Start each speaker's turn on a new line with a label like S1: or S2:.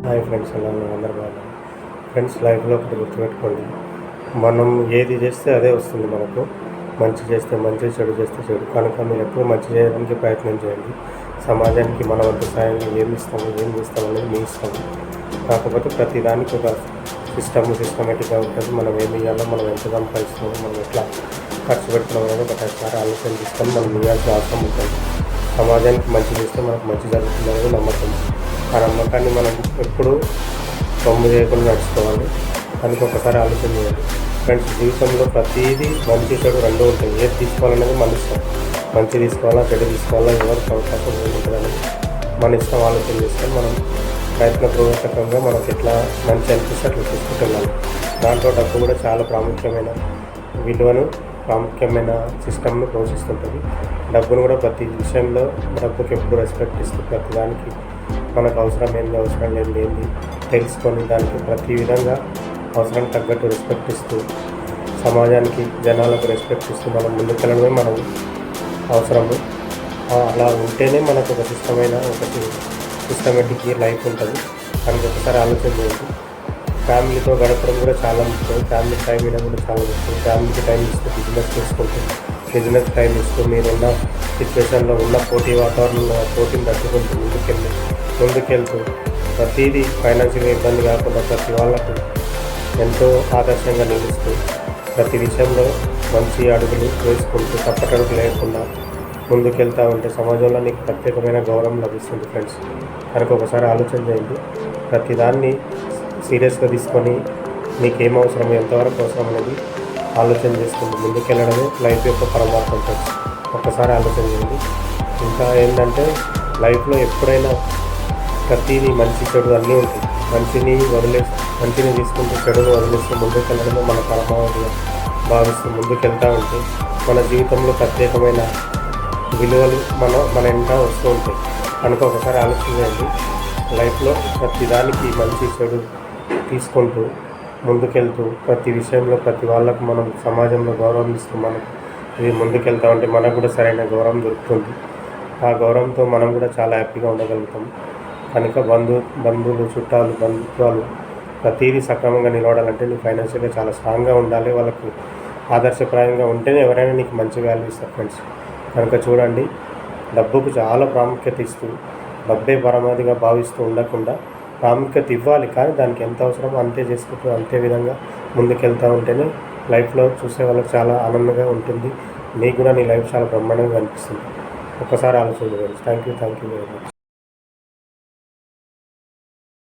S1: Hi friends, ఎలా ఉన్నారు? అందరు బాగున్నారు ఫ్రెండ్స్. లైఫ్లో ఒకటి గుర్తుపెట్టుకోండి, మనం ఏది చేస్తే అదే వస్తుంది మనకు. మంచి చేస్తే మంచి, చెడు చేస్తే చెడు. కనుక మీరు ఎప్పుడు మంచి చేయడానికి ప్రయత్నం చేయండి. సమాజానికి మన వంతు సాయంగా ఏమి ఇస్తాము, ఏం చేస్తాము అనేది మీ ఇస్తాము. కాకపోతే ప్రతిదానికి ఒక సిస్టమేటిక్గా ఉంటుంది. మనం ఏమి ఇవ్వాలో, మనం ఎంత సంపాదిస్తున్నామో, మనం ఎట్లా ఖర్చు పెడుతున్నాం అనేది ఒకసారి ఆలోచన తీసుకొని మనం ఇవ్వాల్సిన అవసరం ఉంటుంది. సమాజానికి మంచి చేస్తే మనకు మంచి జరుగుతుంది అనేది నమ్మకం. ఆ నమ్మకాన్ని మనం ఎప్పుడూ బొమ్మ చేయకుండా నడుచుకోవాలి. దానికి ఒకసారి ఆలోచన చేయాలి ఫ్రెండ్స్. జీవితంలో ప్రతిదీ మంచి చెడు రెండు ఉంటాయి. ఏది తీసుకోవాలనేది మన ఇష్టం. మంచి తీసుకోవాలా, చెడు తీసుకోవాలా, ఎవరికి అవకాశం ఉంటుందని మన ఇష్టం ఆలోచన చేసుకొని మనం ప్రయత్నపూర్వకంగా మనకు ఎట్లా మంచి అనిపిస్తే అట్లా తీసుకుంటున్నాను. దాంట్లో డబ్బు కూడా చాలా ప్రాముఖ్యమైన సిస్టమ్ను పోషిస్తుంటుంది. డబ్బును కూడా ప్రతి విషయంలో డబ్బుకి ఎప్పుడు రెస్పెక్ట్ ఇస్తూ ప్రతిదానికి మనకు అవసరం ఏంది, అవసరం ఏంది తెలుసుకొని దానికి ప్రతి విధంగా అవసరం తగ్గట్టు రెస్పెక్ట్ ఇస్తూ సమాజానికి, జనాలకు రెస్పెక్ట్ ఇస్తూ మనం ముందుకెళ్ళడమే మనం అవసరము. అలా ఉంటేనే మనకు ఒక సిస్టమేటిక్ లైఫ్ ఉంటుంది. దానికి ఒకసారి ఆలోచన చేయండి. ఫ్యామిలీతో గడపడం కూడా చాలా ముఖ్యం. ఫ్యామిలీ టైం ఇవ్వడం కూడా చాలా ముఖ్యం. ఫ్యామిలీకి టైం ఇస్తూ బిజినెస్ టైం ఇస్తూ మీరున్న సిచ్యువేషన్లో ఉన్న పోటీ వాతావరణంలో పోటీని తట్టుకుంటూ ముందుకెళ్తూ ప్రతిదీ ఫైనాన్షియల్గా ఇబ్బంది కాకుండా ప్రతి వాళ్ళకు ఎంతో ఆదర్శంగా నిలుస్తూ ప్రతి విషయంలో మంచి అడుగులు వేసుకుంటూ తప్పటడుగు లేకుండా ముందుకెళ్తూ ఉంటే సమాజంలో నీకు ప్రత్యేకమైన గౌరవం లభిస్తుంది ఫ్రెండ్స్. కనుక ఒకసారి ఆలోచన చేయండి. ప్రతిదాన్ని సీరియస్గా తీసుకొని నీకేం అవసరం, ఎంతవరకు అవసరం అనేది ఆలోచన చేసుకుంటూ ముందుకెళ్ళడమే లైఫ్ యొక్క పరమార్థం ఫ్రెండ్స్. ఒక్కసారి ఆలోచన చేయండి. ఇంకా ఏంటంటే లైఫ్లో ఎప్పుడైనా ప్రతిదీ మంచి చెడు అన్నీ ఉంటాయి. మంచిని తీసుకుంటూ చెడును వదిలేస్తూ ముందుకెళ్ళడమే మన పరమావధిగా భావిస్తూ ముందుకెళ్తూ ఉంటే మన జీవితంలో ప్రత్యేకమైన విలువలు మన వెంట వస్తూ ఉంటాయి. కనుక ఒకసారి ఆలోచన చేయండి. లైఫ్లో ప్రతిదానికి మంచి చెడు తీసుకుంటూ ముందుకెళ్తూ ప్రతి విషయంలో ప్రతి వాళ్ళకు మనం సమాజంలో గౌరవం ఇస్తూ మనకు ఇది ముందుకెళ్తూ ఉంటే మనకు కూడా సరైన గౌరవం దొరుకుతుంది. ఆ గౌరవంతో మనం కూడా చాలా హ్యాపీగా ఉండగలుగుతాం. కనుక బంధువులు, చుట్టాలు, బంధుత్వాలు ప్రతిదీ సక్రమంగా నిలబడాలంటే నీకు ఫైనాన్షియల్గా చాలా స్ట్రాంగ్గా ఉండాలి. వాళ్ళకు ఆదర్శప్రాయంగా ఉంటేనే ఎవరైనా నీకు మంచి వాల్యూ ఇస్తారు ఫ్రెండ్స్. కనుక చూడండి, డబ్బుకు చాలా ప్రాముఖ్యత ఇస్తూ డబ్బే పరమావధిగా భావిస్తూ ఉండకుండా ప్రాముఖ్యత ఇవ్వాలి, కానీ దానికి ఎంత అవసరమో అంతే చేసుకుంటూ అంతే విధంగా ముందుకెళ్తూ ఉంటేనే లైఫ్లో చూసే వాళ్ళకి చాలా ఆనందంగా ఉంటుంది. నీకు కూడా నీ లైఫ్ చాలా బ్రహ్మాండంగా అనిపిస్తుంది. ఒక్కసారి ఆలోచించండి. Thank you very much.